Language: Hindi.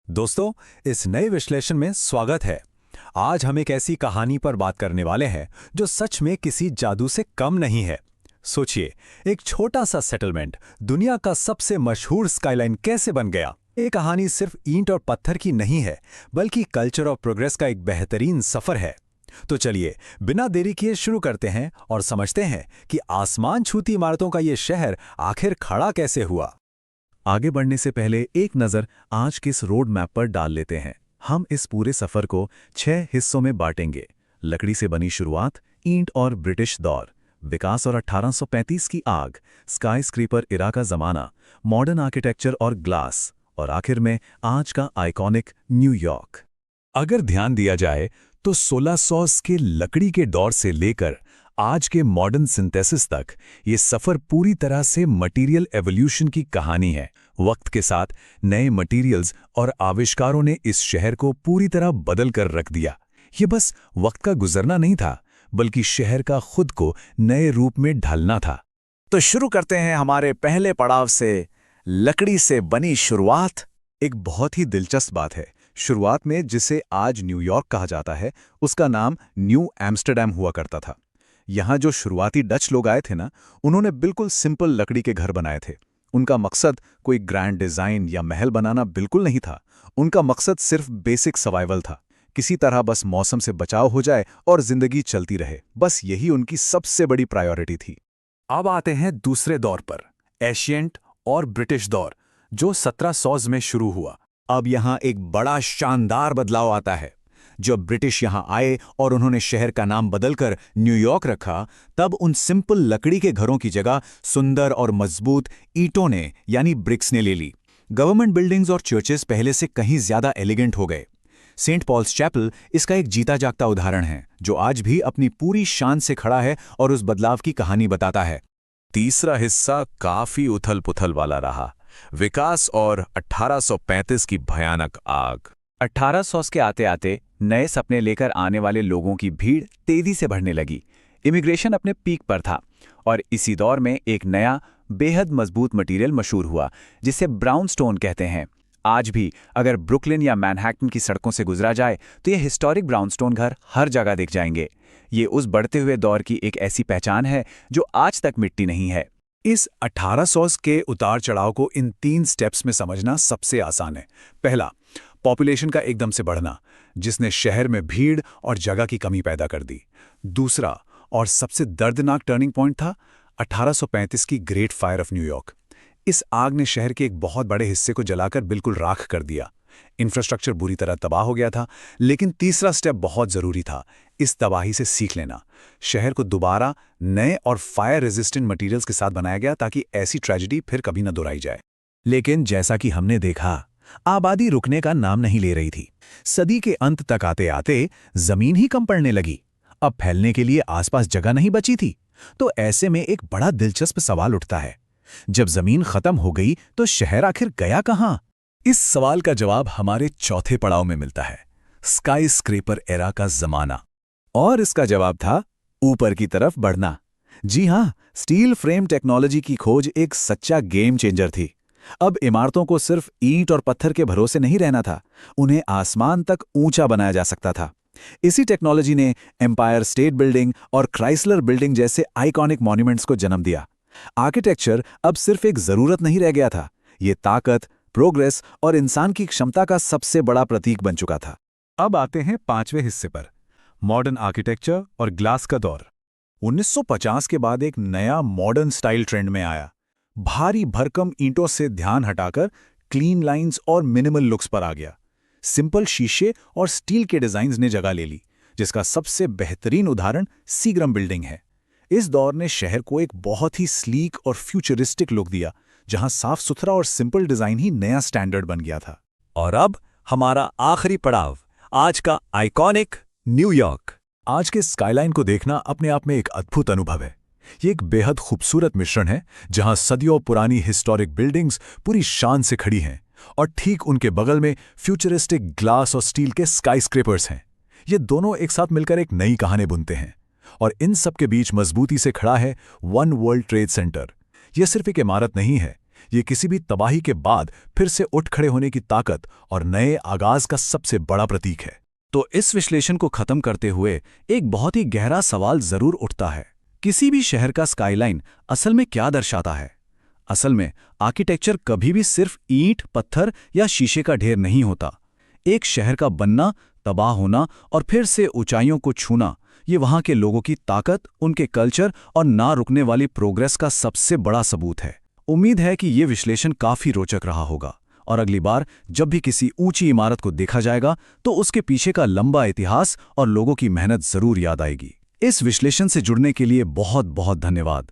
दोस्तों, इस नए विश्लेषण में स्वागत है। आज हम एक ऐसी कहानी पर बात करने वाले हैं जो सच में किसी जादू से कम नहीं है। सोचिए, एक छोटा सा सेटलमेंट दुनिया का सबसे मशहूर स्काईलाइन कैसे बन गया। ये कहानी सिर्फ ईंट और पत्थर की नहीं है, बल्कि कल्चर और प्रोग्रेस का एक बेहतरीन सफर है। तो चलिए, बिना देरी किए शुरू करते हैं और समझते हैं कि आसमान छूती इमारतों का ये शहर आखिर खड़ा कैसे हुआ। आगे बढ़ने से पहले एक नज़र आज के इस रोड मैप पर डाल लेते हैं। हम इस पूरे सफ़र को 6 हिस्सों में बांटेंगे। लकड़ी से बनी शुरुआत, ईंट और ब्रिटिश दौर, विकास और 1835 की आग, स्काई स्क्रीपर इरा का ज़माना, मॉडर्न आर्किटेक्चर और ग्लास, और आखिर में आज का आइकॉनिक न्यूयॉर्क। अगर ध्यान दिया जाए तो 1600 के लकड़ी के दौर से लेकर आज के मॉडर्न सिंथेसिस तक ये सफ़र पूरी तरह से मटेरियल एवोल्यूशन की कहानी है। वक्त के साथ नए मटेरियल्स और आविष्कारों ने इस शहर को पूरी तरह बदल कर रख दिया। ये बस वक्त का गुजरना नहीं था, बल्कि शहर का खुद को नए रूप में ढालना था। तो शुरू करते हैं हमारे पहले पड़ाव से, लकड़ी से बनी शुरुआत। एक बहुत ही दिलचस्प बात है, शुरुआत में जिसे आज न्यूयॉर्क कहा जाता है, उसका नाम न्यू एम्स्टरडैम हुआ करता था। यहाँ जो शुरुआती डच लोग आए थे ना, उन्होंने बिल्कुल सिंपल लकड़ी के घर बनाए थे। उनका मकसद कोई ग्रैंड डिज़ाइन या महल बनाना बिल्कुल नहीं था। उनका मकसद सिर्फ बेसिक सर्वाइवल था। किसी तरह बस मौसम से बचाव हो जाए और जिंदगी चलती रहे, बस यही उनकी सबसे बड़ी प्रायोरिटी थी। अब आते हैं दूसरे दौर पर, एशियंट और ब्रिटिश दौर, जो 1700 में शुरू हुआ। अब यहाँ एक बड़ा शानदार बदलाव आता है। जब ब्रिटिश यहाँ आए और उन्होंने शहर का नाम बदलकर न्यूयॉर्क रखा, तब उन सिंपल लकड़ी के घरों की जगह सुंदर और मजबूत ईंटों ने, यानी ब्रिक्स ने ले ली। गवर्नमेंट बिल्डिंग्स और चर्चेस पहले से कहीं ज्यादा एलिगेंट हो गए। सेंट पॉल्स चैपल इसका एक जीता जागता उदाहरण है, जो आज भी अपनी पूरी शान से खड़ा है और उस बदलाव की कहानी बताता है। तीसरा हिस्सा काफी उथल पुथल वाला रहा, विकास और 1835 की भयानक आग। 1800 के आते आते नए सपने लेकर आने वाले लोगों की भीड़ तेजी से बढ़ने लगी। इमिग्रेशन अपने पीक पर था और इसी दौर में एक नया बेहद मजबूत मटेरियल मशहूर हुआ, जिसे ब्राउन स्टोन कहते हैं। आज भी अगर ब्रुकलिन या मैनहट्टन की सड़कों से गुजरा जाए तो ये हिस्टोरिक ब्राउन स्टोन घर हर जगह दिख जाएंगे। ये उस बढ़ते हुए दौर की एक ऐसी पहचान है जो आज तक मिटती नहीं है। इस 1800 के उतार चढ़ाव को इन 3 स्टेप्स में समझना सबसे आसान है। पहला, पॉपुलेशन का एकदम से बढ़ना, जिसने शहर में भीड़ और जगह की कमी पैदा कर दी। दूसरा और सबसे दर्दनाक टर्निंग पॉइंट था 1835 की ग्रेट फायर ऑफ न्यूयॉर्क। इस आग ने शहर के एक बहुत बड़े हिस्से को जलाकर बिल्कुल राख कर दिया। इंफ्रास्ट्रक्चर बुरी तरह तबाह हो गया था, लेकिन तीसरा स्टेप बहुत जरूरी था, इस तबाही से सीख लेना। शहर को दोबारा नए और फायर रेजिस्टेंट मटेरियल्स के साथ बनाया गया ताकि ऐसी ट्रेजेडी फिर कभी न दोहराई जाए। लेकिन जैसा कि हमने देखा, आबादी रुकने का नाम नहीं ले रही थी। सदी के अंत तक आते आते जमीन ही कम पड़ने लगी। अब फैलने के लिए आसपास जगह नहीं बची थी। तो ऐसे में एक बड़ा दिलचस्प सवाल उठता है, जब जमीन खत्म हो गई तो शहर आखिर गया कहां? इस सवाल का जवाब हमारे चौथे पड़ाव में मिलता है, स्काई स्क्रेपर एरा का जमाना। और इसका जवाब था ऊपर की तरफ बढ़ना। जी हां, स्टील फ्रेम टेक्नोलॉजी की खोज एक सच्चा गेम चेंजर थी। अब इमारतों को सिर्फ ईंट और पत्थर के भरोसे नहीं रहना था, उन्हें आसमान तक ऊंचा बनाया जा सकता था। इसी टेक्नोलॉजी ने एम्पायर स्टेट बिल्डिंग और क्राइसलर बिल्डिंग जैसे आइकॉनिक मॉन्यूमेंट्स को जन्म दिया। आर्किटेक्चर अब सिर्फ एक जरूरत नहीं रह गया था, ये ताकत, प्रोग्रेस और इंसान की क्षमता का सबसे बड़ा प्रतीक बन चुका था। अब आते हैं 5वें हिस्से पर, मॉडर्न आर्किटेक्चर और ग्लास का दौर। 1950 के बाद एक नया मॉडर्न स्टाइल ट्रेंड में आया। भारी भरकम ईंटों से ध्यान हटाकर क्लीन लाइंस और मिनिमल लुक्स पर आ गया। सिंपल शीशे और स्टील के डिजाइन्स ने जगह ले ली, जिसका सबसे बेहतरीन उदाहरण सीग्रम बिल्डिंग है। इस दौर ने शहर को एक बहुत ही स्लीक और फ्यूचरिस्टिक लुक दिया, जहां साफ सुथरा और सिंपल डिजाइन ही नया स्टैंडर्ड बन गया था। और अब हमारा आखिरी पड़ाव, आज का आइकॉनिक न्यूयॉर्क। आज के स्काईलाइन को देखना अपने आप में एक अद्भुत अनुभव है। ये एक बेहद खूबसूरत मिश्रण है, जहां सदियों पुरानी हिस्टोरिक बिल्डिंग्स पूरी शान से खड़ी हैं और ठीक उनके बगल में फ्यूचरिस्टिक ग्लास और स्टील के स्काईस्क्रेपर्स हैं। ये दोनों एक साथ मिलकर एक नई कहानी बुनते हैं। और इन सब के बीच मजबूती से खड़ा है वन वर्ल्ड ट्रेड सेंटर। यह सिर्फ एक इमारत नहीं है, ये किसी भी तबाही के बाद फिर से उठ खड़े होने की ताकत और नए आगाज का सबसे बड़ा प्रतीक है। तो इस विश्लेषण को खत्म करते हुए एक बहुत ही गहरा सवाल जरूर उठता है, किसी भी शहर का स्काईलाइन असल में क्या दर्शाता है? असल में आर्किटेक्चर कभी भी सिर्फ ईंट, पत्थर या शीशे का ढेर नहीं होता। एक शहर का बनना, तबाह होना और फिर से ऊंचाइयों को छूना, ये वहां के लोगों की ताकत, उनके कल्चर और ना रुकने वाली प्रोग्रेस का सबसे बड़ा सबूत है। उम्मीद है कि ये विश्लेषण काफी रोचक रहा होगा और अगली बार जब भी किसी ऊंची इमारत को देखा जाएगा तो उसके पीछे का लंबा इतिहास और लोगों की मेहनत जरूर याद आएगी। इस विश्लेषण से जुड़ने के लिए बहुत बहुत धन्यवाद।